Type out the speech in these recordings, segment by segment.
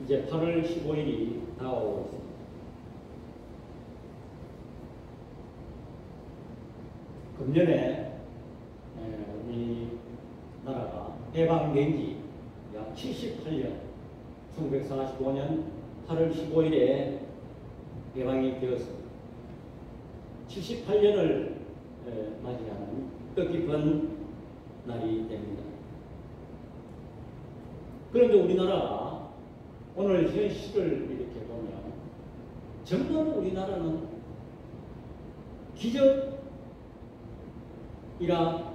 이제 8월 15일이 다가오고 있습니다. 금년에 우리 나라가 해방된 지 약 78년, 1945년 8월 15일에 해방이 되었습니다. 78년을 맞이하는 뜻깊은 날이 됩니다. 그런데 우리나라가 오늘 현실을 이렇게 보면 정말 우리나라는 기적이라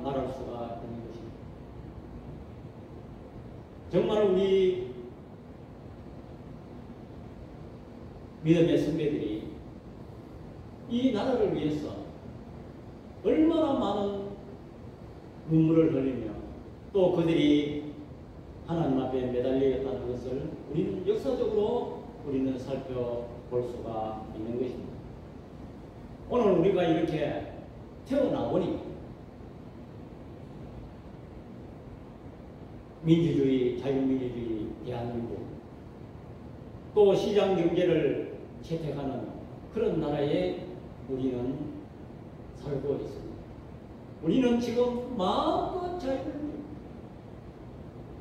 말할 수가 있는 것입니다. 정말 우리 믿음의 선배들이 이 나라를 위해서 얼마나 많은 눈물을 흘리며 또 그들이 하나님 앞에 매달리겠다는 것을 우리는 역사적으로 우리는 살펴볼 수가 있는 것입니다. 오늘 우리가 이렇게 태어나보니 민주주의, 자유민주주의 대한민국 또 시장경제를 채택하는 그런 나라에 우리는 살고 있습니다. 우리는 지금 마음껏 자유를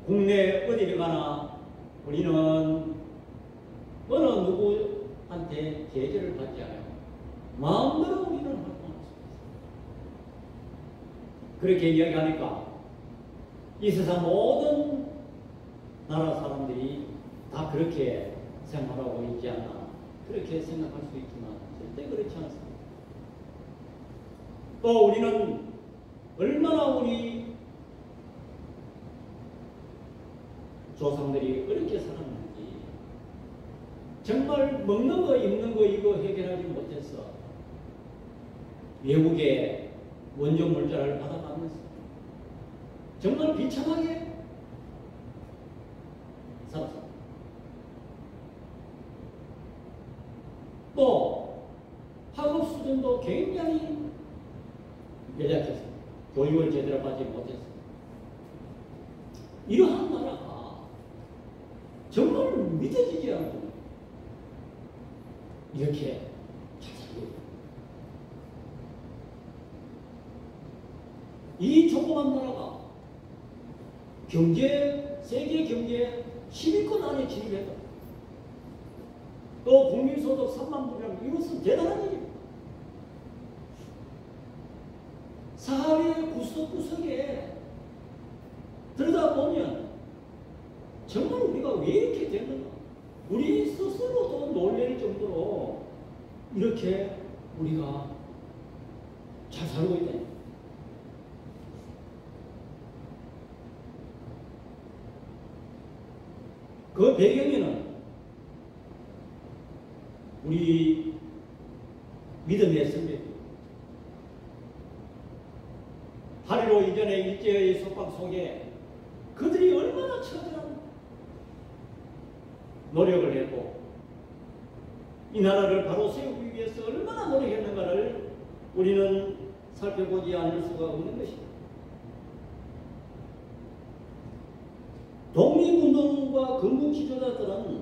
국내 어디를 가나 우리는 어느 누구한테 제재를 받지 않아요. 마음대로 우리는 활동할 수 있습니다. 그렇게 이야기하니까 이 세상 모든 나라 사람들이 다 그렇게 생활하고 있지 않나 그렇게 생각할 수 있지만 절대 그렇지 않습니다. 또 우리는 얼마나 우리 조상들이 어렵게 살았는지 정말 먹는 거 입는 거 이거 해결하지 못해서 외국의 원조 물자를 받아가면서 정말 비참하게 살았습니다. 또 학업 수준도 굉장히 연약했습니다. 교육을 제대로 받지 못했습니다. 이러한 나라가 정말 믿어지지 않고 이렇게 잘 살고 있다. 이 조그만 나라가 세계 경제 10위권 안에 진입했다. 또 국민소득 3만 불이라면 이것은 대단한 일입니다. 사회 구석구석에 들여다보면 정말 우리가 왜 이렇게 됐는가? 우리 스스로도 놀랄 정도로 이렇게 우리가 잘 살고 있다. 그 배경에는 우리 믿음의 선배들 8.15 이전의 일제의 속박 속에 그들이 얼마나 처절한 노력을 했고 이 나라를 바로 세우기 위해서 얼마나 노력했는가를 우리는 살펴보지 않을 수가 없는 것입니다. 독립운동과 건국지도자들은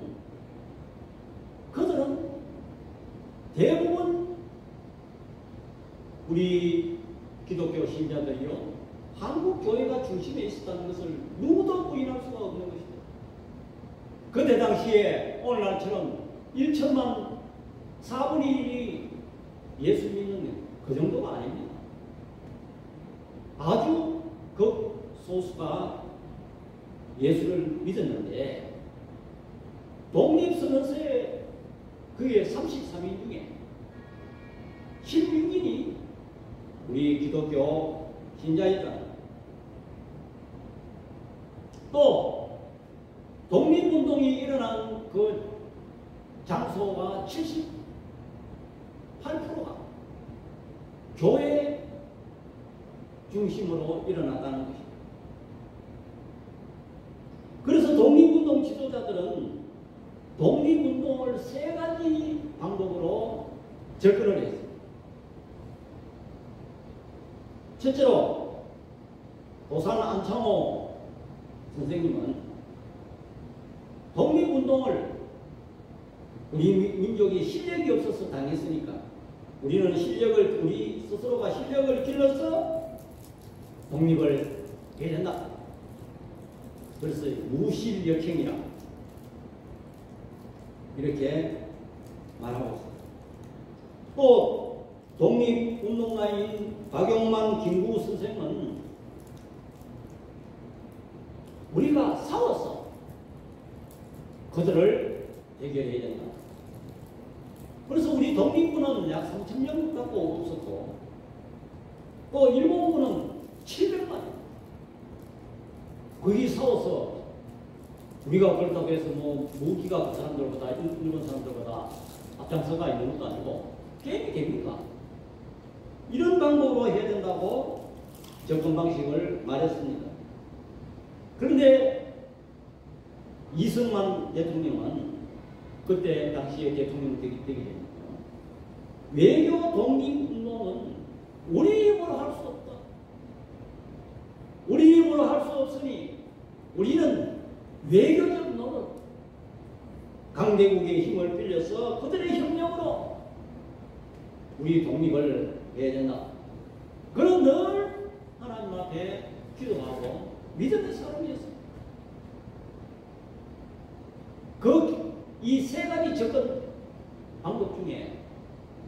그들은 대부분 우리 기독교 신자들이요 한국 교회가 중심에 있었다는 것을 누구도 부인할 수가 없는 것입니다. 그때 당시에 오늘날처럼 1천만 4분의 1이 예수 믿는 그 정도가 아닙니다. 아주 극소수가 예수를 믿었는데 독립선언서에 그의 33인 중에 16인이 우리 기독교 신자이다. 또 독립운동이 일어난 그 장소가 78%가 교회 중심으로 일어났다는 것입니다. 그래서 독립운동 지도자들은 독립운동을 3가지 방법으로 접근을 했습니다. 첫째로 도산 안창호 선생님은 독립운동 독립운동을 우리 민족이 실력이 없어서 당했으니까 우리는 우리 스스로가 실력을 길러서 독립을 해야 된다. 그래서 무실력행이라 이렇게 말하고 있습니다. 또 독립운동가인 박용만 김구 선생은 우리가 싸워서 그들을 해결해야 된다. 그래서 우리 독립군은 약 3,000명 갖고 없었고 또 일본군은 700만. 거기 싸워서 우리가 그렇다고 해서 뭐 무기가 그 사람들보다 일본 사람들보다 앞장서가 있는 것도 아니고 게임이 됩니까? 이런 방법으로 해야 된다고 접근 방식을 말했습니다. 그런데 이승만 대통령은 그때 당시에 대통령 되기 때문에 외교 독립운동은 우리 힘으로 할 수 없다. 우리 힘으로 할 수 없으니 우리는 외교적 노력, 강대국의 힘을 빌려서 그들의 협력으로 우리 독립을 해야 된다. 그런 늘 하나님 앞에 기도하고 믿음의 사람이었습니다. 이 세 가지 접근 방법 중에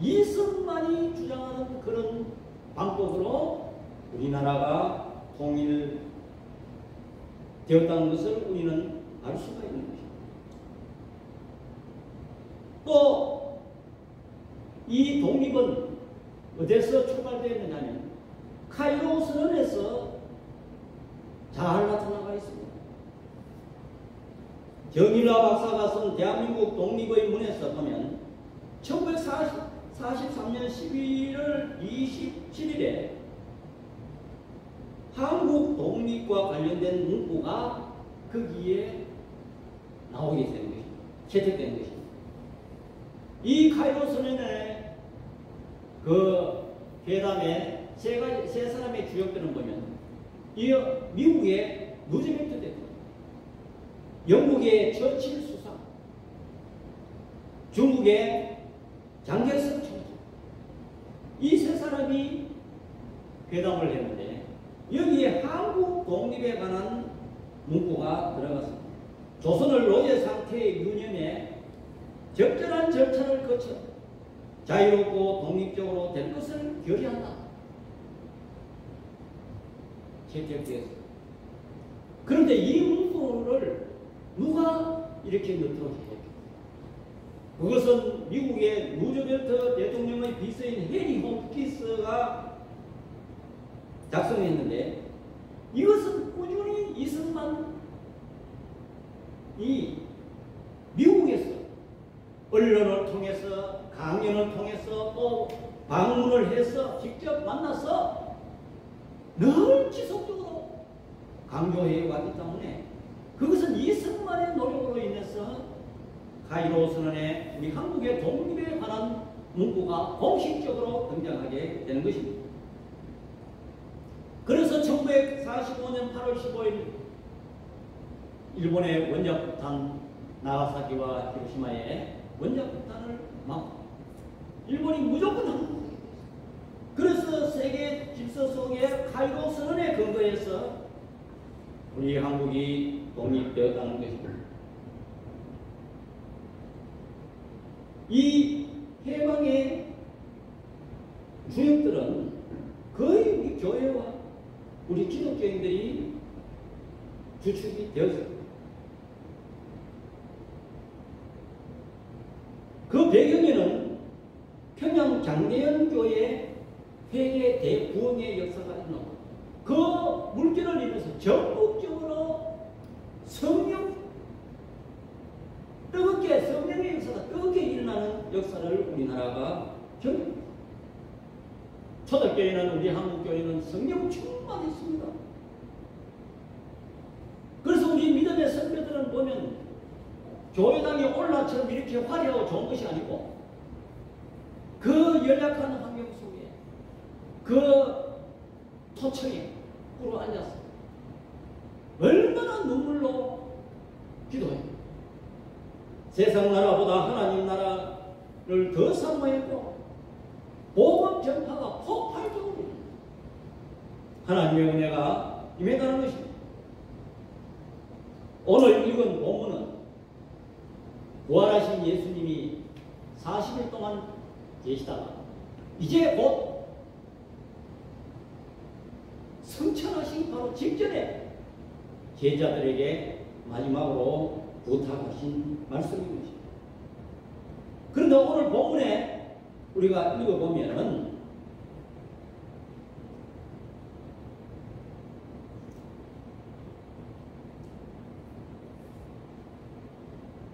이승만이 주장하는 그런 방법으로 우리나라가 통일되었다는 것을 우리는 알 수가 있는 것입니다. 또 이 독립은 어디서 출발되었느냐면 카이로 선언에서 잘 나타나가 있습니다. 정일화 박사가 쓴 대한민국 독립의 문에서 보면 1943년 11월 27일에 한국 독립과 관련된 문구가 거기에 나오게 되는 것입니다. 채택되는 것입니다. 이 카이로 선언의 그 회담에 세 사람의 주역들은 보면 미국의 루즈벨트 대통령, 영국의 처칠 수상, 중국의 장개석 총리, 이 세 사람이 회담을 했는데 여기에 한국 독립에 관한 문구가 들어갔습니다. 조선을 노예 상태의 유념에 적절한 절차를 거쳐 자유롭고 독립적으로 될 것을 결의한다. 채택되었습니다. 그런데 이 문구를 누가 이렇게 넣도록 했겠습니까? 그것은 미국의 루즈벨트 대통령의 비서인 해리 홈키스가 작성했는데 이것은 꾸준히 이승만이 미국에서 언론을 통해서 강연을 통해서 또 방문을 해서 직접 만나서 늘 지속적으로 강조해 왔기 때문에 그것은 이승만의 노력으로 인해서 카이로 선언에 우리 한국의 독립에 관한 문구가 공식적으로 등장하게 되는 것입니다. 그래서 1945년 8월 15일 일본의 원자폭탄 나가사키와 히로시마에 원자폭탄을 막고 일본이 무조건 한국에 그래서 세계 질서 속에 카이로 선언에 근거해서 우리 한국이 독립되었다는 것입니다. 이 해방의 주역들은 거의 우리 교회와 우리 기독교인들이 주축이 되었습니다. 그 배경에는 평양 장대현 교회 회계 대부흥의 역사가 있는 그 물결을 인해서 전국적으로 성령의 역사가 뜨겁게 일어나는 역사를 우리나라가 경험합니다. 초대교회는 우리 한국교회는 성령 충만했습니다. 그래서 우리 믿음의 선배들은 보면 교회당이 오늘날처럼 이렇게 화려하고 좋은 것이 아니고 그 연약한 환경 속에 그 토층에 꿇어 앉았습니다. 얼마나 눈물로 기도해요. 세상 나라보다 하나님 나라를 더 사모했고 복음 전파가 폭발적으로 하나님의 은혜가 임했다는 것입니다. 오늘 읽은 본문은 부활하신 예수님이 40일 동안 계시다가 이제 곧 승천하시기 바로 직전에 제자들에게 마지막으로 부탁하신 말씀인 것입니다. 그런데 오늘 본문에 우리가 읽어보면은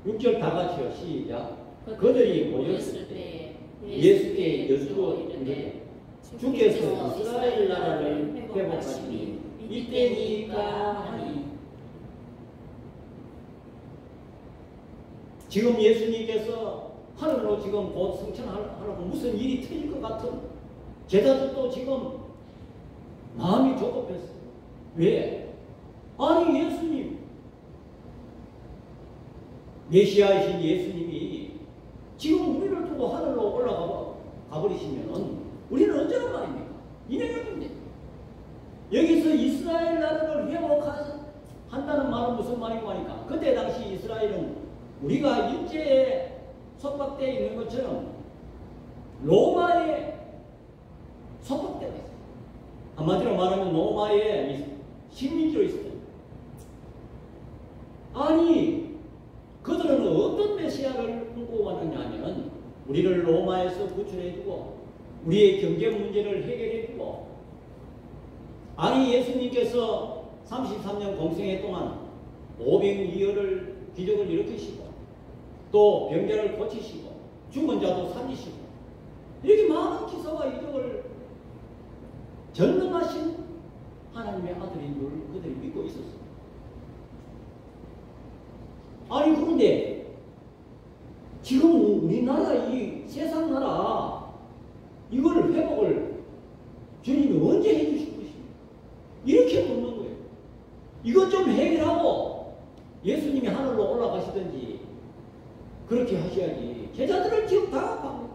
6절 다 같이요. 시작. 그들이 모였을 때 예수께 여쭈어 이르되 주께서 이스라엘 나라를 회복하시니 이때니까 하니. 지금 예수님께서 하늘로 지금 곧 승천하려고 무슨 일이 터질 것 같은 제자들도 지금 마음이 조급했어요. 왜? 아니 예수님, 메시아이신 예수님이 지금 우리를 두고 하늘로 올라가 버리시면 우리는 어쩌란 말입니까? 인행형인데 여기서 이스라엘 나라를 회복한다는 말은 무슨 말이고 하니까 그때 당시 이스라엘은 우리가 일제에 속박되어 있는 것처럼 로마에 속박되어 있어요. 한마디로 말하면 로마의 식민지로 있어요. 아니 그들은 어떤 메시아를 꿈꿔왔느냐 하면 우리를 로마에서 구출해주고 우리의 경제 문제를 해결해주고, 아니 예수님께서 33년 공생애 동안 500여를 기적을 일으키시고 또 병자를 고치시고 죽은 자도 살리시고 이렇게 많은 기사와 이적을 전능하신 하나님의 아들인 줄 그들이 믿고 있었습니다. 아니 그런데 지금 우리나라 이 세상 나라 이걸 회복을 주님이 언제 해주실 것입니까? 이렇게 묻는 거예요. 이것 좀 해결하고 예수님이 하늘로 올라가시든지 그렇게 하셔야지. 제자들은 지금 다 아파요.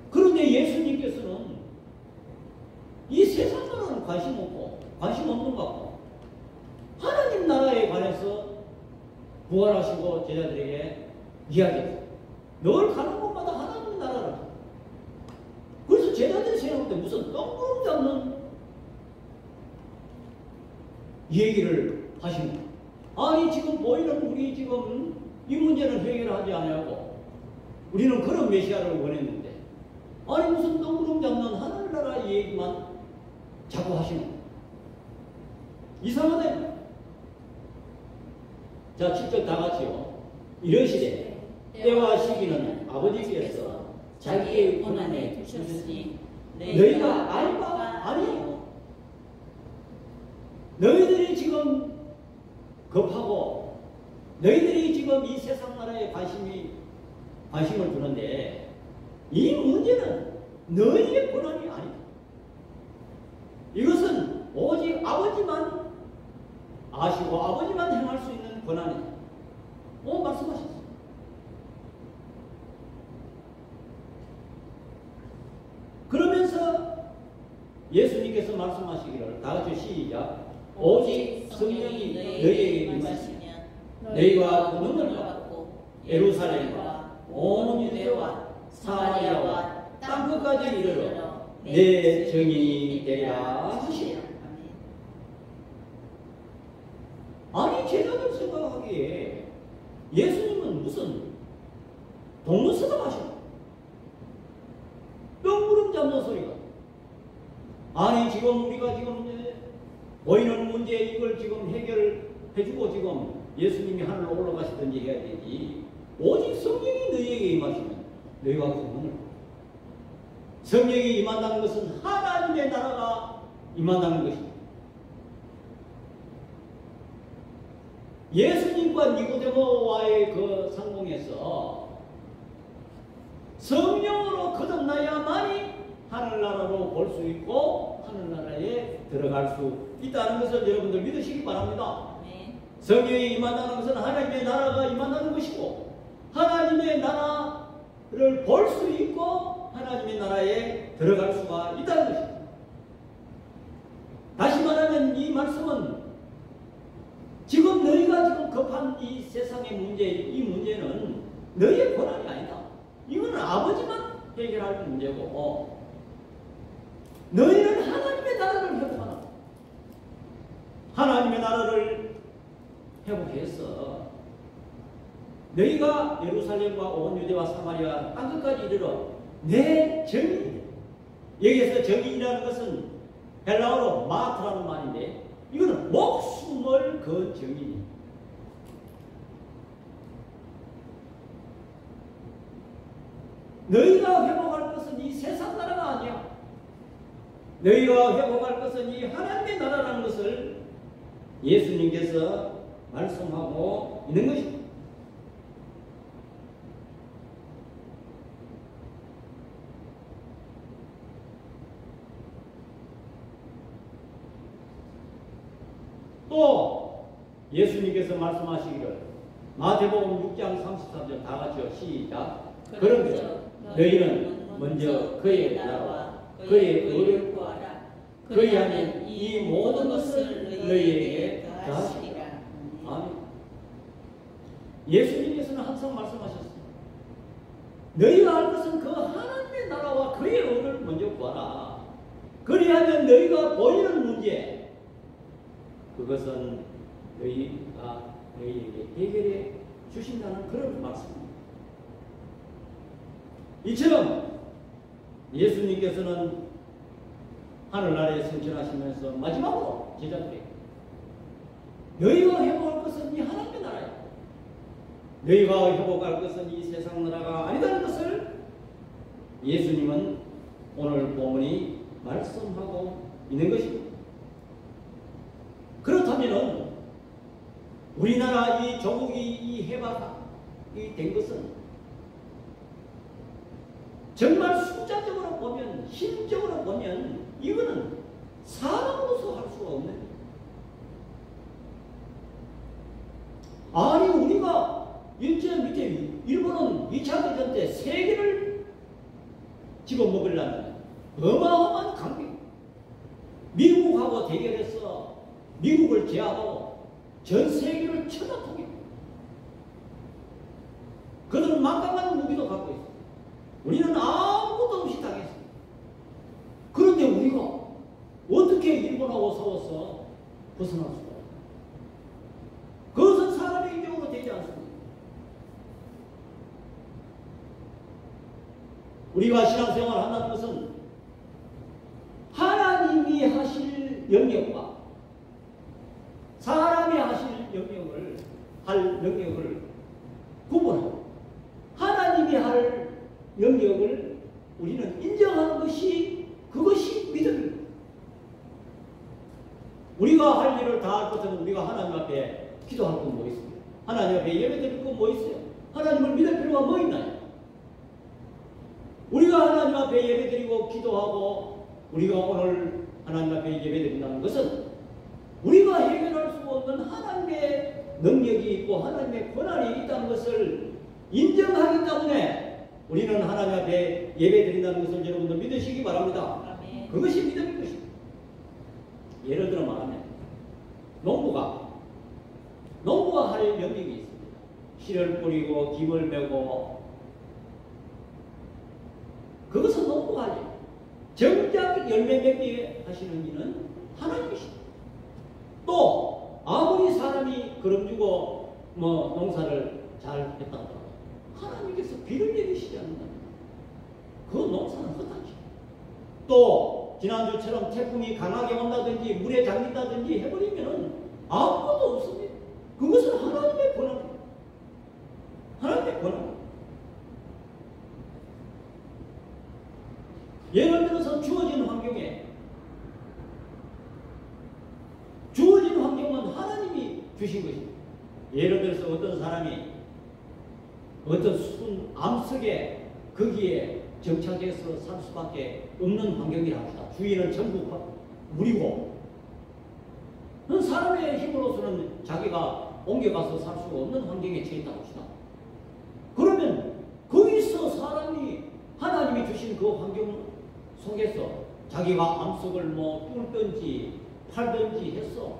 그런데 예수님께서는 이 세상 나라는 관심 없고 관심 없는 것 같고 하나님 나라에 관해서 부활하시고 제자들에게 이야기했어요. 늘 가는 곳마다 하나님 나라를. 그래서 제자들이 생각할 때 무슨 똥구름 잡는 얘기를 하십니다. 아니 지금 보이는 우리 지금 이 문제는 해결하지 않냐고. 우리는 그런 메시아를 원했는데 아니 무슨 똥구름 잡는 하늘나라 얘기만 자꾸 하시는 거예요. 이상하네. 자, 7절 다 같이요. 이러시되 때와 시기는 아버지께서 자기의 권한에 두셨으니 너희가 알 바 아니요. 너희들이 지금 급하고 너희들이 지금 이 세상 나라에 관심을 두는데 이 문제는 너희의 권한이 아니다. 이것은 오직 아버지만 아시고 아버지만 행할 수 있는 권한이다. 말씀하셨어요. 그러면서 예수님께서 말씀하시기를 다 같이 시작. 오직 성령이 너희에게 임하시면 너희가 권능을 받고 예루살렘과 온 유대와 사마리아와 땅끝까지 이르러 내 증인이 되라 하시니라. 아니 제자들 생각하기에 예수님은 무슨 동문서답 하시나? 똥구름 잡는 소리가. 아니 지금 우리가 지금 보이는 문제 이걸 지금 해결해주고 지금 예수님이 하늘로 올라가시든지 해야 되지. 오직 성령이 너희에게 임하시면 너희가 권능을. 성령이 임한다는 것은 하나님의 나라가 임한다는 것입니다. 예수님과 니고데모와의 그 상봉에서 성령으로 거듭나야만이 하늘나라로 볼 수 있고 하늘나라에 들어갈 수 있다는 것을 여러분들 믿으시기 바랍니다. 네. 성령이 임한다는 것은 하나님의 나라가 임한다는 것이고 하나님의 나라를 볼 수 있고 하나님의 나라에 들어갈 수가 있다는 것입니다. 다시 말하면 이 말씀은 지금 너희가 지금 급한 이 세상의 문제, 이 문제는 너희의 권한이 아니다. 이거는 아버지만 해결할 문제고 너희는 하나님의 나라를 회복하라. 하나님의 나라를 회복해서 너희가 예루살렘과 온 유대와 사마리아 땅끝까지 이르러 내 정의, 여기에서 정의라는 것은 헬라어로 마트라는 말인데 이거는 목숨을 건 정의. 너희가 회복할 것은 이 세상 나라가 아니야. 너희가 회복할 것은 이 하나님의 나라라는 것을 예수님께서 말씀하고 있는 것입니다. 또 예수님께서 말씀하시기를 마태복음 6장 33절 다 같이요. 시작. 그런즉 너희는 먼저 그의 나라와 그의 의를 구하라. 그리하면 이 모든 것을 너희에게 더하시리라. 아멘. 예수님께서는 항상 말씀하셨습니다. 너희가 할 것은 그 하나님의 나라와 그의 의를 먼저 구하라. 그리하면 너희가 보이는 문제 그것은 너희가 너희에게 해결해 주신다는 그런 말씀입니다. 이처럼 예수님께서는 하늘나라에 승천하시면서 마지막으로 제자들에게 너희가 회복할 것은 이 하나님의 나라야. 너희가 회복할 것은 이 세상 나라가 아니다는 것을 예수님은 오늘 본문이 말씀하고 있는 것입니다. 그렇다면 우리나라 이 조국이 이 해방이 된 것은 정말 숫자적으로 보면 힘적으로 보면 이거는 사람으로서 할 수가 없는 거예요. 아니 우리가 밑에 일본은 2차 대전 때 세계를 집어먹으려면 어마어마한 강경 미국하고 대결해서 미국을 제압하고 전 세계를 쳐다보게 그들은 막강한 무기도 갖고 있어요. 우리는 아무것도 없이 당했습니다. 그런데 우리가 어떻게 일본하고 싸워서 벗어날 수가 없어요? 그것은 사람의 인정으로 되지 않습니다. 우리가 신앙생활을 한다는 것은 하나님이 하실 영역과 사람이 하실 영역을 구분하고 하나님이 할 영역을 우리는 인정하는 그것이 믿음입니다. 우리가 할 일을 다 할 것은 우리가 하나님 앞에 기도할 건 뭐 있습니까? 하나님 앞에 예배 드릴 건 뭐 있어요? 하나님을 믿을 필요가 뭐 있나요? 우리가 하나님 앞에 예배 드리고 기도하고 우리가 오늘 하나님 앞에 예배 드린다는 것은 우리가 해결할 수 없는 하나님의 능력이 있고 하나님의 권한이 있다는 것을 인정하기 때문에 우리는 하나님 앞에 예배 드린다는 것을 여러분들 믿으시기 바랍니다. 아멘. 그것이 믿음인 것입니다. 예를 들어 말하면 농부가 할 영역이 있습니다. 씨를 뿌리고 김을 메고 그것은 농부가 할 일. 정작 열매 맺게 하시는 이는 하나님이십니다. 또 아무리 사람이 그름주고 농사를 잘 했다고 하나님께서 비를 내리시지 않는다면 그 농사는 헛하지. 또 지난주처럼 태풍이 강하게 온다든지 물에 잠긴다든지 해버리면 아무것도 없습니다. 그것은 하나님의 권한입니다. 하나님의 권한. 예를 들어서 주어진 환경은 하나님이 주신 것입니다. 예를 들어서 어떤 사람이 어떤 순 암석에 거기에 정착해서 살 수밖에 없는 환경이라 합시다. 주위는 전부 물이고 사람의 힘으로서는 자기가 옮겨가서 살 수가 없는 환경에 처했다고 합시다. 그러면 거기서 사람이 하나님이 주신 그 환경 속에서 자기가 암석을 뭐 뚫든지 팔든지 해서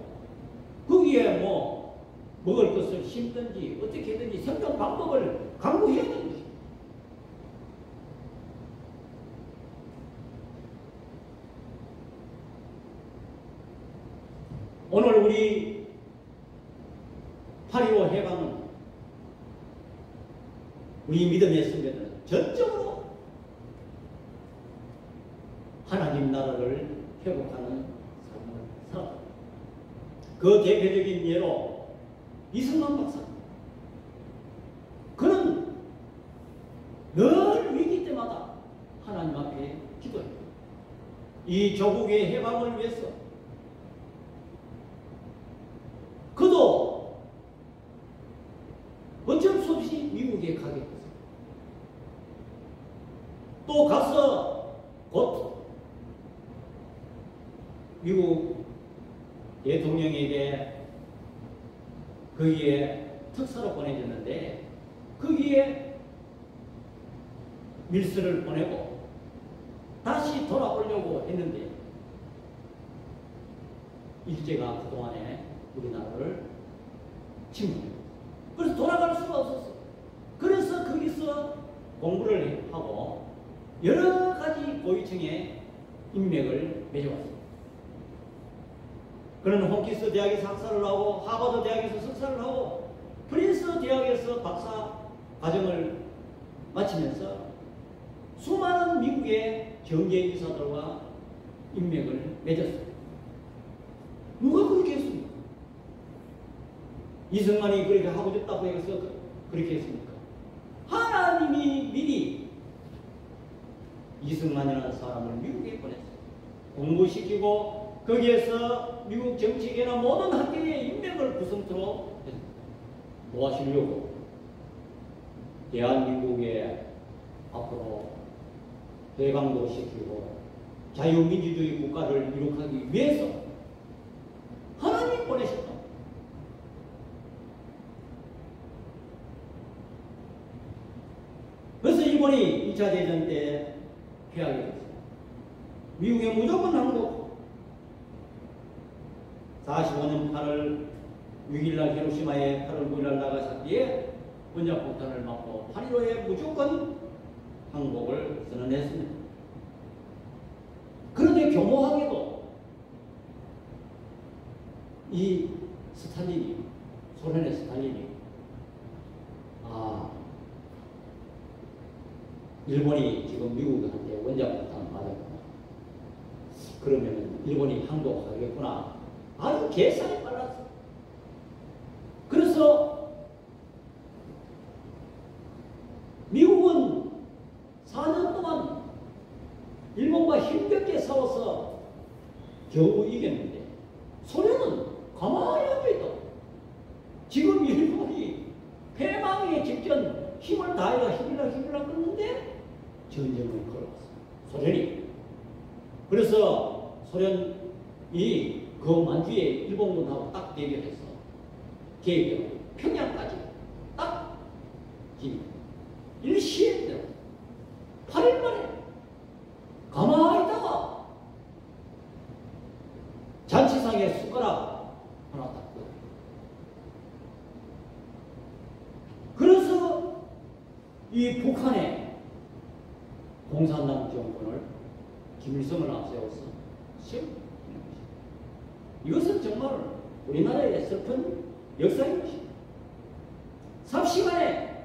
거기에 뭐 먹을 것을 심든지 어떻게든지 생존 방법을 강구해야 되는 것입니다. 오늘 우리 8.25 해방은 우리 믿음의 선배들은 전적으로 하나님 나라를 회복하는 삶을 살았다. 그 대표적인 예로 이승만 박사. 그는 늘 위기 때마다 하나님 앞에 기도했다. 이 조국의 해방을 위해서 그도 어쩔 수 없이 미국에 가게 됐어요. 또 가서 곧 미국 대통령에게 거기에 특사로 보내졌는데 거기에 밀서를 보내고 다시 돌아오려고 했는데 일제가 그동안에 우리나라를 침공했어요. 그래서 돌아갈 수가 없었어요. 그래서 거기서 공부를 하고 여러 가지 고위층의 인맥을 맺어왔습니다. 그는 홈키스 대학에서 학사를 하고 하버드 대학에서 석사를 하고 프린스 대학에서 박사 과정을 마치면서 수많은 미국의 경제이사들과 인맥을 맺었습니다. 누가 그렇게 했습니까? 이승만이 그렇게 하고 싶다고 해서 그렇게 했습니까? 하나님이 미리 이승만이라는 사람을 미국에 보냈어요. 공부시키고 거기에서 미국 정치계나 모든 학계의 인맥을 구성토록 도와주려고 대한민국에 앞으로 해방도 시키고 자유민주주의 국가를 이룩하기 위해서 하나님 보내셨다. 그래서 일본이 2차 대전 때 패하게 됐어요. 미국에 무조건 항복. 45년 8월 6일날 히로시마에 8월 9일날 나가사키에 원자폭탄을 맞고 8.15에 무조건 항복을 선언했습니다. 그런데 교묘하게도 이 스탈린이, 소련의 스탈린이 일본이 지금 미국한테 원자폭탄 맞았구나. 그러면 일본이 항복하겠구나. 아주 계산이 빨랐어. 그래서 미국은 4년 동안 일본과 힘겹게 싸워서 겨우 이겼는데 소련은 가만히 앉아있다고. 지금 일본이 패망에 직전 힘을 다해가 힘이라 끊는데 전쟁을 걸어왔어. 소련이. 그래서 소련이 그 만주에 일본군하고 딱 대결해서 개입하고 평양까지 딱 일시에 8일 만에 가만히 있다가 잔치상에 숟가락 하나 딱 꽂아. 그래서 이 북한의 공산당 정권을 김일성을 앞세워서 세웁니다. 이것은 정말 우리나라의 슬픈 역사인 것입니다. 삽시간에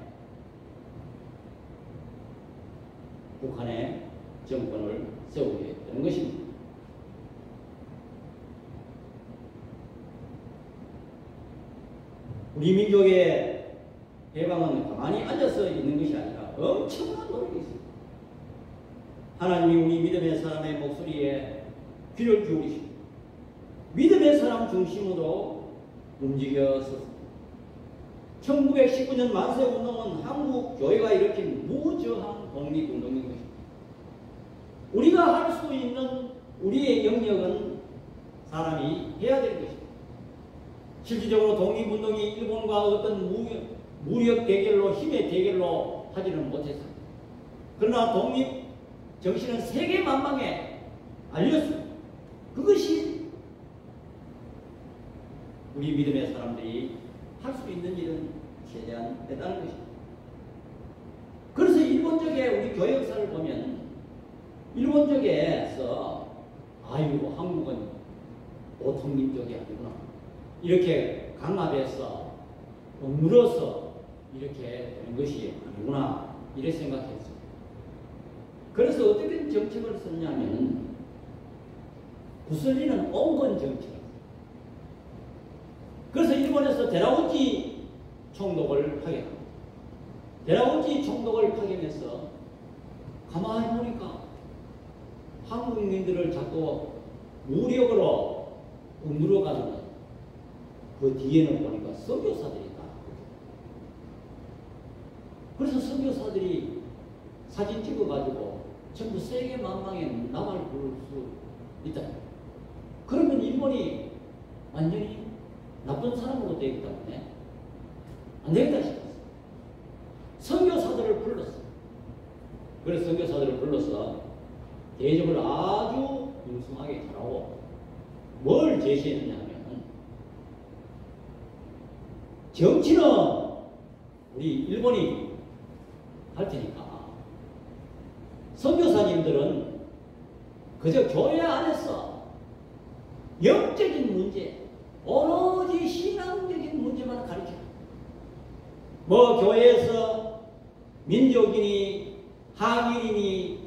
북한의 정권을 세우게 되는 것입니다. 우리 민족의 해방은 가만히 앉아서 있는 것이 아니라 엄청난 노력이 있습니다. 하나님이 우리 믿음의 사람의 목소리에 귀를 기울이시고 믿음의 사람 중심으로 움직여서 1919년 만세운동은 한국 교회가 일으킨 무저항 독립운동인 것입니다. 우리가 할 수 있는 우리의 영역은 사람이 해야 될 것입니다. 실질적으로 독립운동이 일본과 어떤 무력 대결로 힘의 대결로 하지는 못했습니다. 그러나 독립 정신은 세계 만방에 알렸습니다. 그것이 우리 믿음의 사람들이 할 수 있는 일은 최대한 대단한 것입니다. 그래서 일본적의 우리 교회 역사를 보면 일본적에서 아이고 한국은 오통민족이 아니구나 이렇게 강압해서 물어서 이렇게 되는 것이 아니구나 이렇게 생각했습니다. 그래서 어떻게 정책을 썼냐면 구슬리는 온건 정책. 그래서 일본에서 데라우지 총독을 파견합니다. 데라우지 총독을 파견해서 가만히 보니까 한국민들을 자꾸 무력으로 억누러가는 그 뒤에는 보니까 선교사들이 있다. 그래서 선교사들이 사진 찍어가지고 전부 세계 만방에 남을 부를 수 있다. 그러면 일본이 완전히 나쁜 사람으로 되기 때문에 안 되겠다 싶었어요. 선교사들을 불렀어요. 그래서 선교사들을 불러서 대접을 아주 융숭하게 하라고 뭘 제시했느냐 하면 정치는 우리 일본이 할 테니까 선교사님들은 그저 교회 안에서 영적인 문제 오로지 신앙적인 문제만 가르쳐요. 뭐 교회에서 민족이니 항일이니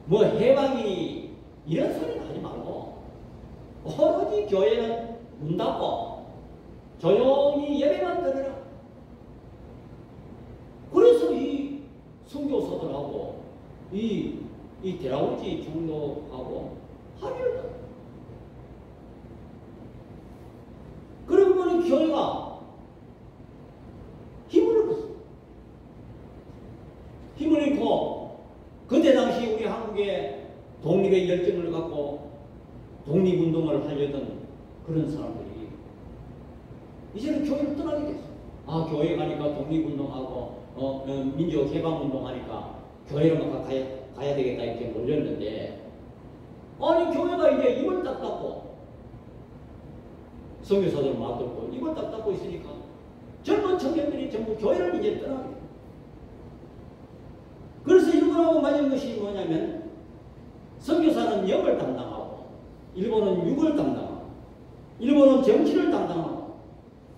뭐 해방이니 이런 소리는 하지 말고 오로지 교회는 문 닫고 조용히 예배만 드려라. 그래서 이 선교사들하고 이 데라우지 총독하고 합의를 했다. 그러고 보니 교회가 힘을 얻었어. 힘을 잃고 그때 당시 우리 한국의 독립의 열정을 갖고 독립운동을 하려던 그런 사람들이 이제는 교회를 떠나게 됐어. 아, 교회 가니까 독립운동하고 민족해방운동 하니까 교회로 막 가야 되겠다 이렇게 몰렸는데 아니 교회가 이제 입을 딱 닫고 선교사들 맡들고 입을 딱 닫고 있으니까 젊은 청년들이 전부 교회를 이제 떠나게 돼요. 그래서 일본하고 맞은 것이 뭐냐면 선교사는 영을 담당하고 일본은 육을 담당하고 일본은 정치를 담당하고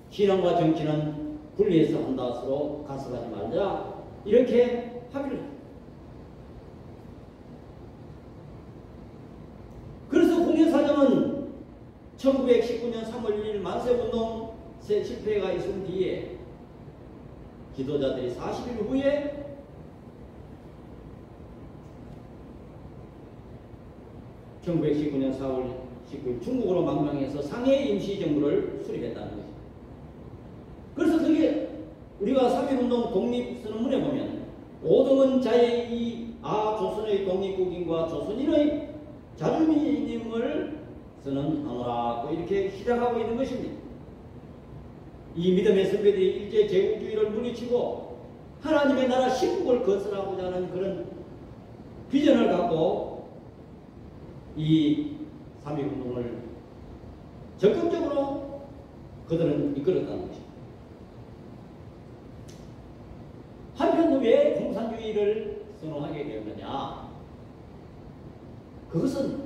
신앙과 정치는 분리해서 한다 서로 간섭하지 말자 이렇게 합의를 해요. 그래서 국내사정은 1919년 3월 1일 만세운동 실패가 있은 뒤에 지도자들이 40일 후에 (1919년 4월 19일) 중국으로 망명해서 상해 임시정부를 수립했다는 것입니다. 그래서 그게 우리가 3.1운동 독립선언문에 보면 오등은 자의 조선의 독립국인과 조선인의 자주민임을 선언하노라 이렇게 시작하고 있는 것입니다. 이 믿음의 선배들이 일제 제국주의를 물리치고 하나님의 나라 신국을 건설하고자 하는 그런 비전을 갖고 이 3.1운동을 적극적으로 그들은 이끌었다는 것입니다. 한편 왜 공산주의를 선호하게 되었느냐? 그것은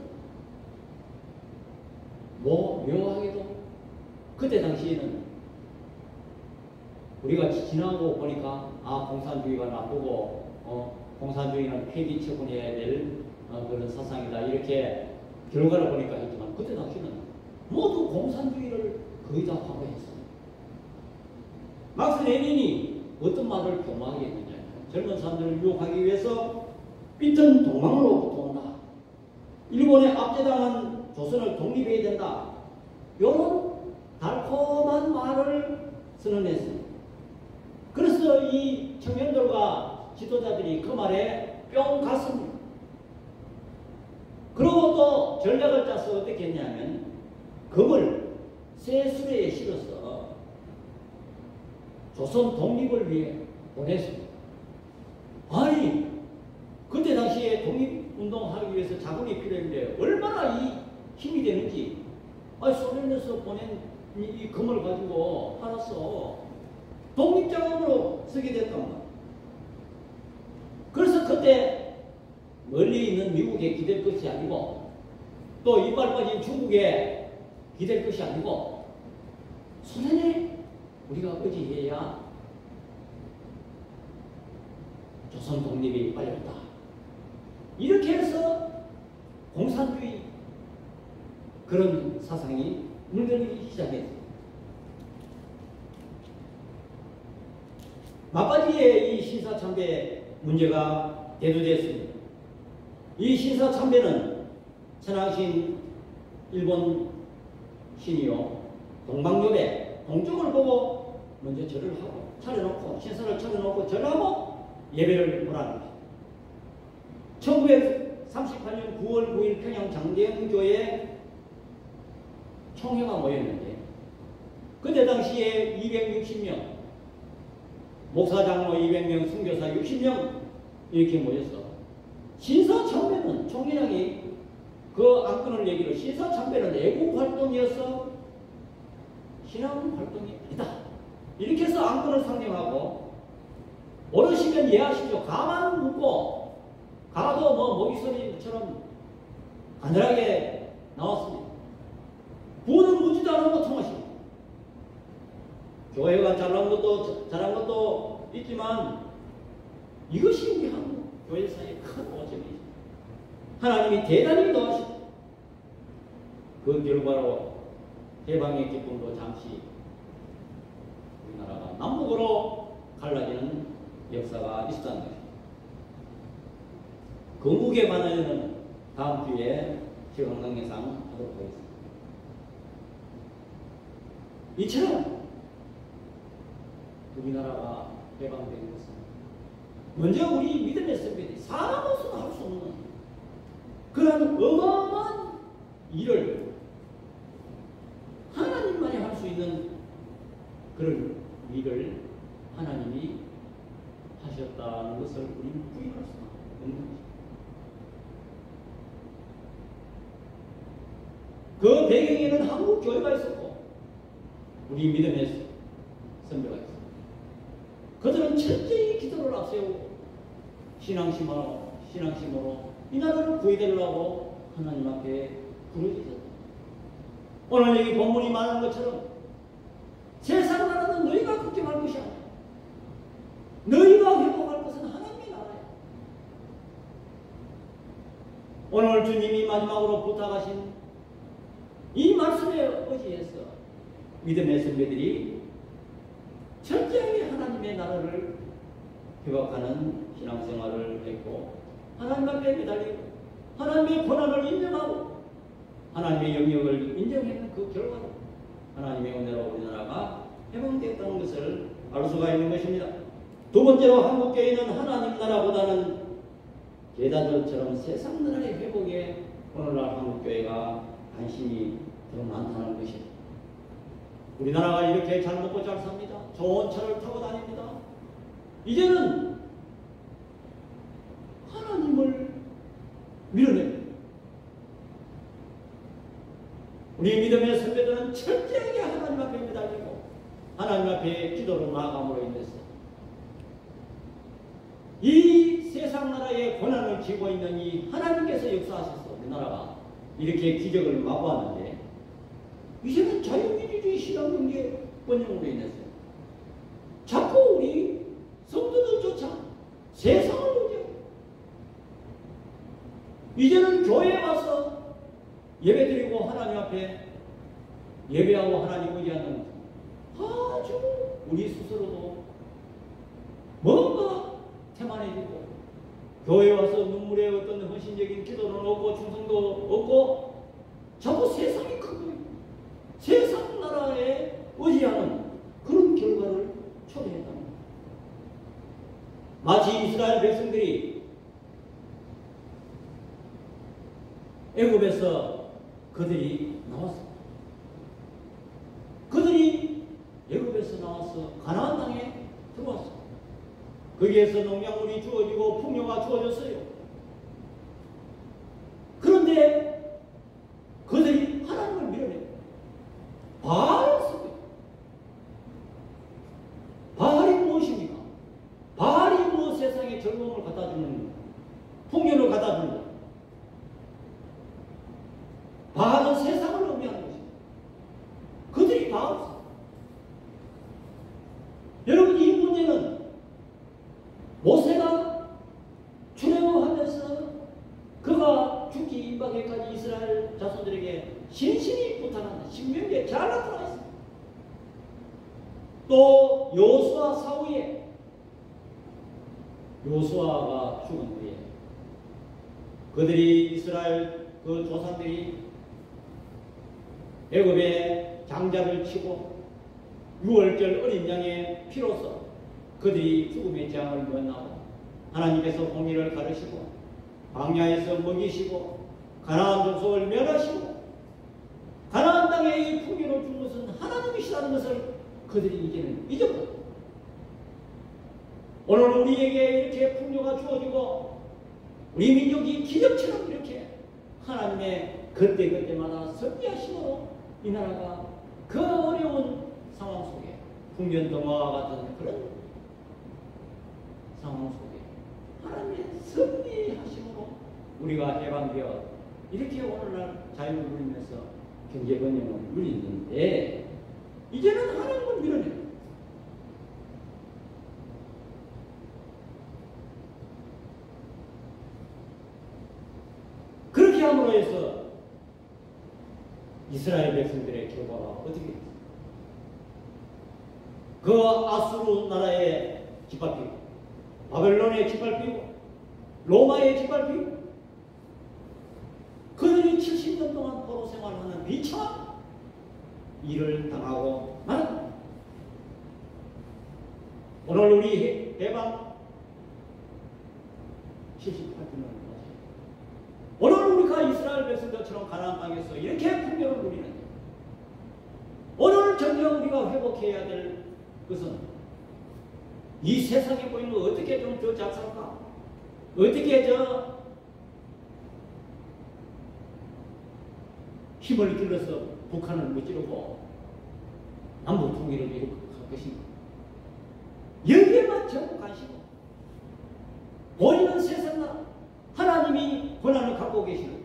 묘하게도 그때 당시에는 우리가 지나고 보니까 공산주의가 나쁘고 공산주의는 폐기 처분해야 될 그런 사상이다 이렇게 결과를 보니까 했지만 그때 당시는 모두 공산주의를 거의 다 확고했습니다. 막스 레닌이 어떤 말을 표명하게 했느냐 젊은 사람들을 유혹하기 위해서 삐튼 동망으로부터 온다. 일본에 압제당한 조선을 독립해야 된다. 이런 달콤한 말을 선언했습니다. 그래서 이 청년들과 지도자들이 그 말에 뿅 갔습니다. 그리고 또 전략을 짜서 어떻게 했냐면 금을 새 수레에 실어서 조선 독립을 위해 보냈습니다. 아니, 그때 당시에 독립운동하기 위해서 자금이 필요했는데 얼마나 이 힘이 되는지, 소련에서 보낸 이 금을 가지고 팔아서 독립자금으로 쓰게 됐단 말이에요. 그래서 그때 멀리 있는 미국에 기댈 것이 아니고 또 이빨 빠진 중국에 기댈 것이 아니고 소련에 우리가 의지해야 조선 독립이 빨리 온다. 이렇게 해서 공산주의 그런 사상이 물들기 시작했습니다. 막바지에 이 신사참배 문제가 대두됐습니다. 이 신사참배는 천황신 일본 신이요 동방요배 동쪽을 보고 먼저 절을 하고 차려놓고 신사를 차려놓고 절하고 예배를 보라는 것입니다. 1938년 9월 9일 평양 장대영교에 총회가 모였는데 그때 당시에 260명 목사 장로 200명 선교사 60명 이렇게 모였어. 신사참배는 총회장이 그 안건을 얘기로 신사참배는 애국활동이어서 신앙활동이 아니다. 이렇게 해서 안건을 상정하고 어르시면 이해하시죠. 가만 묻고 가도 모기소리처럼 가늘하게 나왔습니다. 부는 묻지도 않은 거 통하십니다. 교회가 잘한 것도 있지만 이것이 우리 한국 교회 사이의 큰 오점이죠. 하나님이 대단히 노하시다. 그 결과로 해방의 기쁨도 잠시 우리나라가 남북으로 갈라지는 역사가 있었다는 것입니다. 건국에 관하여는 다음 주에 시간강의상 하도록 하겠습니다. 이처럼 우리나라가 해방된 것은 먼저 우리 믿음의 선배들이 사람으로서는 할 수 없는 그런 어마어마한 일을 하나님만이 할 수 있는 그런 일을 하나님이 하셨다는 것을 우리는 부인할 수가 없는 것입니다. 그 배경에는 한국 교회가 있었고 우리 믿음의 선배가 있었습니다. 그들은 철저히 기도를 앞세우고 신앙심으로 이 나라를 구해달라고 하나님 앞에 부르짖었다. 오늘 여기 본문이 말하는 것처럼 세상 나라는 너희가 걱정할 것이 아니야. 너희가 회복할 것은 하나님의 나라야. 오늘 주님이 마지막으로 부탁하신 이 말씀에 의지해서 믿음의 선배들이 철저하게 하나님의 나라를 회복하는 신앙생활을 했고 하나님 앞에 매달리고 하나님의 권한을 인정하고 하나님의 영역을 인정하는 그 결과로 하나님의 은혜로 우리나라가 해방되었다는 것을 알 수가 있는 것입니다. 두 번째로 한국교회는 하나님 나라보다는 제자들처럼 세상 나라의 회복에 오늘날 한국교회가 관심이 더 많다는 것입니다. 우리나라가 이렇게 잘 먹고 잘 삽니다. 좋은 차를 타고 다닙니다. 이제는 하나님을 밀어냅니다. 우리 믿음의 선배들은 철저하게 하나님 앞에 매달리고 하나님 앞에 기도로 나아감으로 인해서 이 세상 나라의 권한을 쥐고 있는 이 하나님께서 역사하셔서 우리나라가 이렇게 기적을 마구하는데 이제는 자유민주주의 신앙경제 번영으로 인해서 자꾸 우리 성도들조차 세상을 보죠. 이제는 교회에 와서 예배드리고 하나님 앞에 예배하고 하나님 의지하는 아주 우리 스스로도 뭔가 태만해지고 교회에 와서 눈물의 어떤 헌신적인 기도는 없고 충성도 없고 자꾸 세상이 큰 거예요. 세상 나라에 의지하는 그런 결과를 초래했다. 마치 이스라엘 백성들이 애굽에서 그들이 나왔습니다. 가나안 땅에 들어왔어요. 거기에서 농작물이 주어지고 풍요가 주어졌어요. 그런데 그들이 하나님을 밀어내요. 바알을 쓰고. 바알이 무엇입니까? 바알이 뭐 세상에 즐거움을 갖다 주는 거, 풍요를 갖다 주는 거. 바알은 세상을 의미하는 것입니다. 그들이 바알. 여러분, 이 문제는 모세가 출애굽하면서 그가 죽기 임박에까지 이스라엘 자손들에게 신신이 부탁하는 신명기에 잘 나타나 있습니다. 또 여호수아 사후에 여호수아가 죽은 후에 그들이 이스라엘 그 조상들이 애굽에 장자를 치고 6월절 어린 양의 피로서 그들이 죽음의 재앙을 면하고 하나님께서 공의를 가르시고 광야에서 먹이시고 가나안 족속을 멸하시고 가나안 땅에 이 풍요를 준 것은 하나님이시라는 것을 그들이 이제는 잊어버렸다. 오늘 우리에게 이렇게 풍요가 주어지고 우리 민족이 기적처럼 이렇게 하나님의 그때그때마다 섭리하심으로 이 나라가 그 어려운 상황 속에 풍년등화와 같은 그런 상황 속에 하나님의 섭리하심으로 우리가 해방되어 이렇게 오늘날 자유를 누리면서 경제 번영을 누리는데 이제는 하나님을 밀어내요. 그렇게 함으로 해서 이스라엘 백성들의 결과가 어떻게 됐어요? 그 아수르 나라의 짓밟히고 바벨론의 짓밟히고 로마의 짓밟히고 그들이 70년 동안 포로 생활하는 비참한 일을 당하고 말합니다. 오늘 우리 해방 78주년 오늘 우리가 이스라엘 백성들처럼 가나안 땅에서 이렇게 풍요를 누리는 오늘 정녕 우리가 회복해야 될 것은 이 세상에 보이는 거 어떻게 좀 잘 살까? 어떻게 힘을 길러서 북한을 무찌르고 남북 통일을 이룩할 것인가? 여기에만 전부 가시고 본인은 세상 나라 하나님이 권한을 갖고 계시는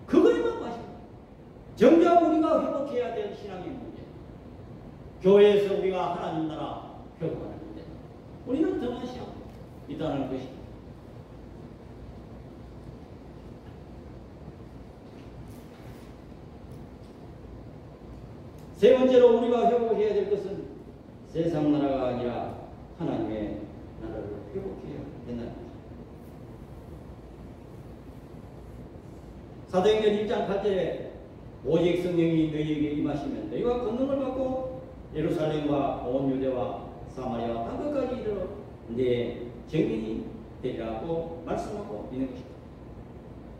그거에만 가시고 정작 우리가 회복해야 될 신앙의 문제, 교회에서 우리가 하나님 나라 회복하는 문제, 우리는 등한시하고 있다는 것입니다. 세 번째로 우리가 회복해야 될 것은 세상 나라가 아니라 하나님의 나라를 회복해야 된다는 것입니다. 사도행전 1장 8절에 오직 성령이 너희에게 임하시면 너희가 권능을 받고 예루살렘과 온 유대와 사마리아와 땅 끝까지 이르러 내 증인이 되리라고 말씀하고 있는 것입니다.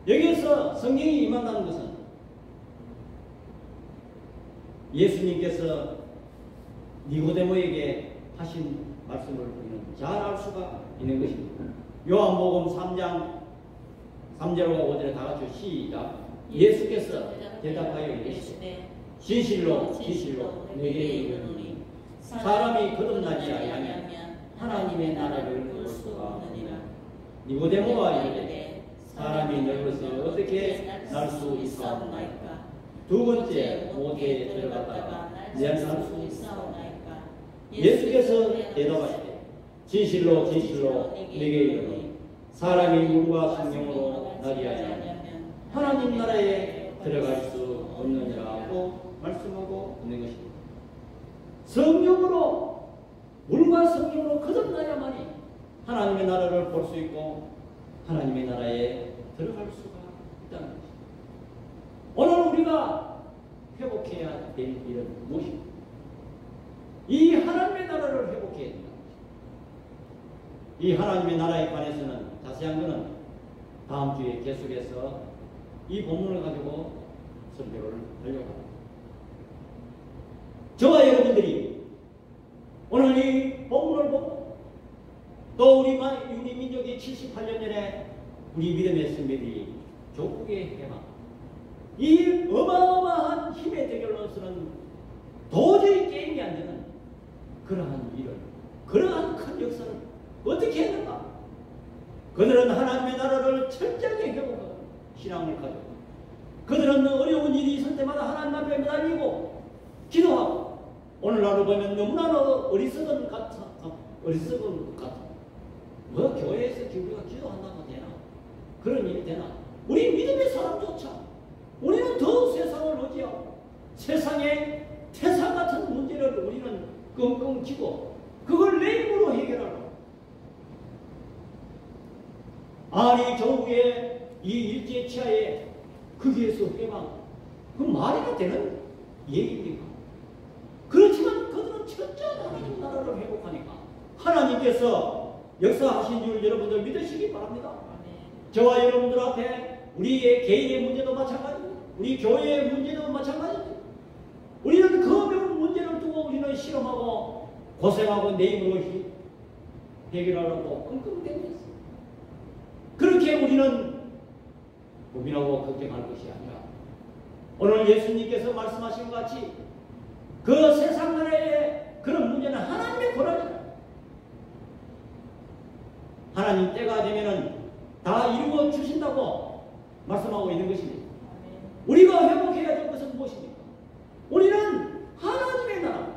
여기에서 성령이 임한다는 것은 예수님께서 니고데모에게 하신 말씀을 우리는 잘 알 수가 있는 것입니다. 요한복음 3장 3절과 5절에 다 같이 시작. 예수께서 대답하여 이르시되 진실로 진실로 내게 이르노니 사람이 거듭나지 아니하면 하나님의 나라를 볼 수가 없느니라. 니고데모가 이르되 사람이 늙어서 어떻게 날 수 있사옵나이까? 두 번째 모태에 들어갔다가 날 수 있사옵나이까? 예수께서 대답하시되 진실로 진실로 내게 이르노니 사람이 물과 성령으로 나지 아니하면 하나님 나라에 들어갈 수 없느니라고 말씀하고 있는 것입니다. 성령으로 물과 성령으로 거듭나야만이 하나님의 나라를 볼 수 있고 하나님의 나라에 들어갈 수가 있다는 것입니다. 오늘 우리가 회복해야 될 일은 무엇입니까? 이 하나님의 나라를 회복해야 된다는 것입니다. 이 하나님의 나라에 관해서는 자세한 것은 다음 주에 계속해서 이 본문을 가지고 설교를 하려고 합니다. 저와 여러분들이 오늘 이 본문을 보고 또 우리 민족이 78년 전에 우리 믿음의 선배들이 조국의 해방, 이 어마어마한 힘의 대결로서는 도저히 게임이 안 되는 그러한 일을, 그러한 큰 역사를 어떻게 했는가? 그들은 하나님의 나라를 철저하게 회복하고 신앙을 가지고, 그들은 어려운 일이 있을 때마다 하나님 앞에 매달리고 기도하고, 오늘날로 보면 너무나 어리석은 것 같아. 뭐 교회에서 우리가 기도한다고 되나? 그런 일이 되나? 우리 믿음의 사람조차 우리는 더 세상을 의지하고 세상의 태산 같은 문제를 우리는 끙끙 쥐고 그걸 내 힘으로 해결하고, 아니 조국의 이 일제 치하에 거기에서 회방, 그 말이 되는 얘기입니까? 그렇지만 그들은 철저히 하나님 나라를 회복하니까 하나님께서 역사하신 줄 여러분들 믿으시기 바랍니다. 저와 여러분들 앞에 우리의 개인의 문제도 마찬가지고 우리 교회의 문제도 마찬가지고, 우리는 그 어려운 문제를 두고 우리는 실험하고 고생하고 내 힘으로 해결하려고 끙끙대고 있습니다. 그렇게 우리는 고민하고 걱정할 것이 아니라 오늘 예수님께서 말씀하신 것 같이 그 세상 나라의 그런 문제는 하나님의 권한이다. 하나님 때가 되면은 다 이루어 주신다고 말씀하고 있는 것입니다. 우리가 회복해야 될 것은 무엇입니까? 우리는 하나님의 나라,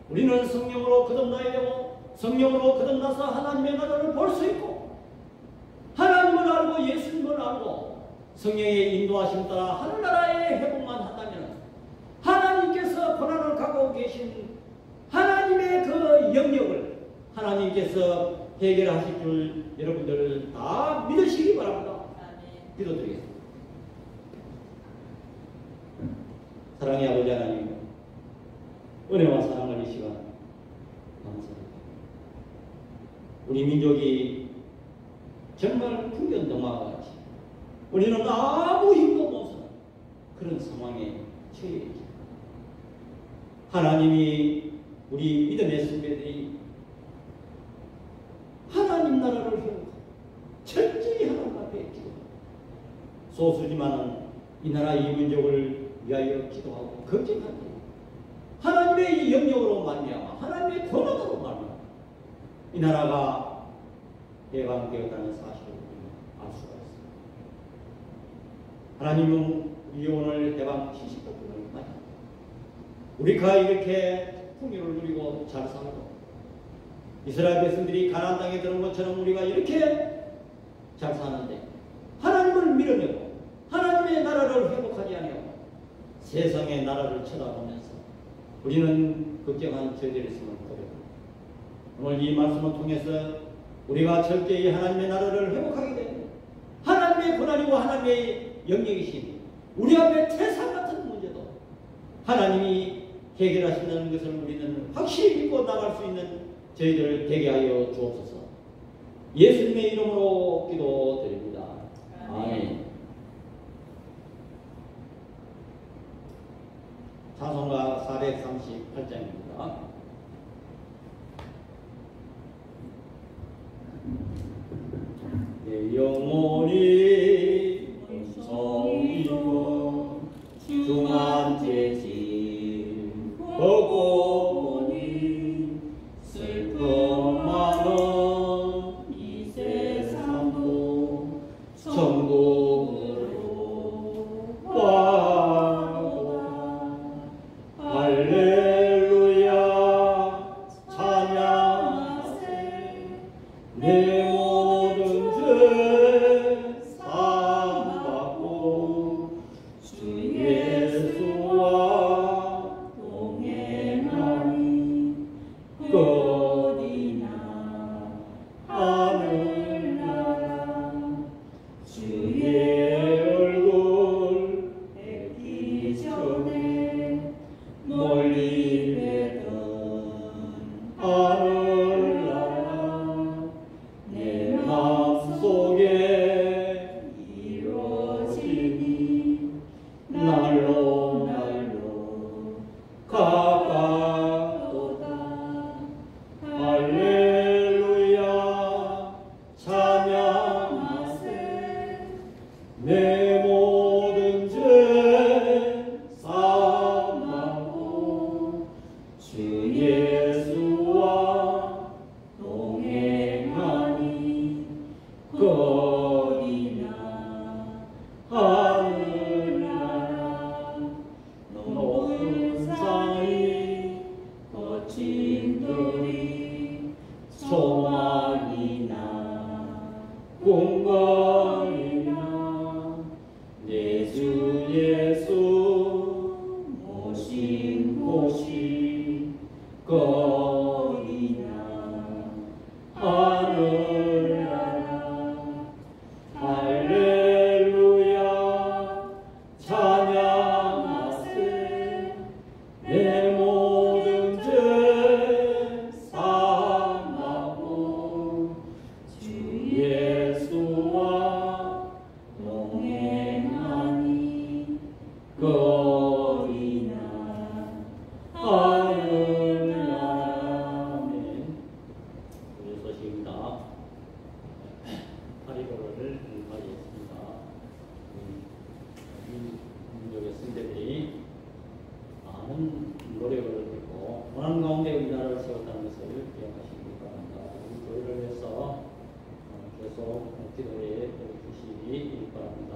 우리는 성령으로 거듭나야 되고 성령으로 거듭나서 하나님의 나라를 볼 수 있고, 하나님을 알고 예수님을 알고 성령의 인도하심 따라 하늘나라의 회복만 한다면 하나님께서 권한을 갖고 계신 하나님의 그 영역을 하나님께서 해결하실 줄 여러분들을 다 믿으시기 바랍니다. 기도드리겠습니다. 사랑의 아버지 하나님, 은혜와 사랑을 이 시간 감사합니다. 우리 민족이 정말 풍년동화와 같이 우리는 아무 힘도 못 쓰는 그런 상황에 처해 있죠. 하나님이 우리 믿음의 선배들이 하나님 나라를 회복하고 철저히 하나님 앞에 기도하고, 소수지만은 이 나라 이 민족을 위하여 기도하고 걱정하고 하나님의 이 영역으로 말미암아 하나님의 권한으로 말미암아 이 나라가 해방되었다는 사실을 알 수가 있습니다. 하나님은 우리 오늘 해방 70주년을 맞아 우리가 이렇게 풍요를 누리고 잘 살고 이스라엘 백성들이 가나안 땅에 들어온 것처럼 우리가 이렇게 잘 사는데 하나님을 밀어내고 하나님의 나라를 회복하지 아니하고 세상의 나라를 쳐다보면서 우리는 걱정한 저희들이 있음을 고백합니다. 오늘 이 말씀을 통해서 우리가 철저히 하나님의 나라를 회복하게 되는 하나님의 권한이고 하나님의 영역이신 우리 앞에 태산 같은 문제도 하나님이 해결하신다는 것을 우리는 확실히 믿고 나갈 수 있는 저희들 되게 하여 주옵소서. 예수님의 이름으로 기도드립니다. 아멘. 찬송가 438장입니다. 내 영혼이 성이고 중한테 짚고 보니 슬픔 많은 이 세상도 천국으로 와도다. 할렐루야 찬양하세. 내 모든 죄 사함받고 주 예수와 동행하니 어디나 하늘나라. 주의 얼굴 뵙기 전에 멀리 뵈던 하늘나라. 내 마음속에 이루어지니 날로 날로 가까우다. 우리 소망이나 궁궐이나 내 주 예수 모신 곳이 거리나 하늘나라 할렐루야 찬양하세 내 모든 죄 사하고 주 예수와 동행하니 거리나 하늘나라. 우리 소식입니다. 파리로를 발휘했습니다. 민족의 승대들이 많은 노력을 했고 원하는 가운데 우리나라를 세웠다는 것을 기억하시기 바랍니다. 우리 교회를 위해서 계속 기도에 주시기 바랍니다.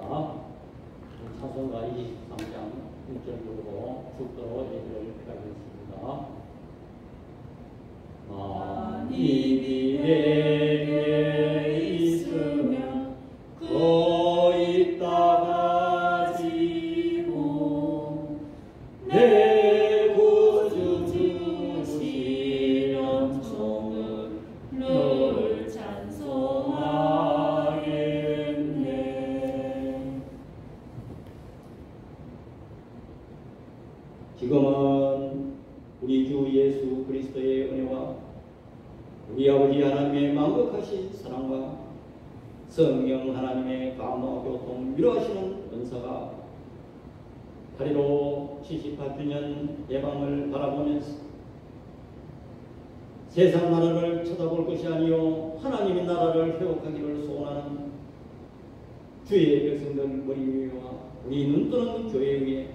찬송가 23장 1절 부르고 죽도록 예배를 드리겠습니다. 만입이 내게 있으며 거의 따가지고 내 구주 주신 은총을 늘 찬송하겠네. 지금은 우리 주 예수 그리스도의 은혜와 우리 아버지 하나님의 만극하신 사랑과 성령 하나님의 감화 교통 위로하시는 은사가 파리로 78주년 예방을 바라보면서 세상 나라를 쳐다볼 것이 아니요 하나님의 나라를 회복하기를 소원하는 주의 백성들 머리 위와 우리 눈뜨는 교회 위에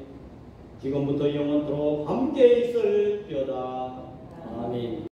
지금부터 영원토록 함께 있을지어다. 아멘.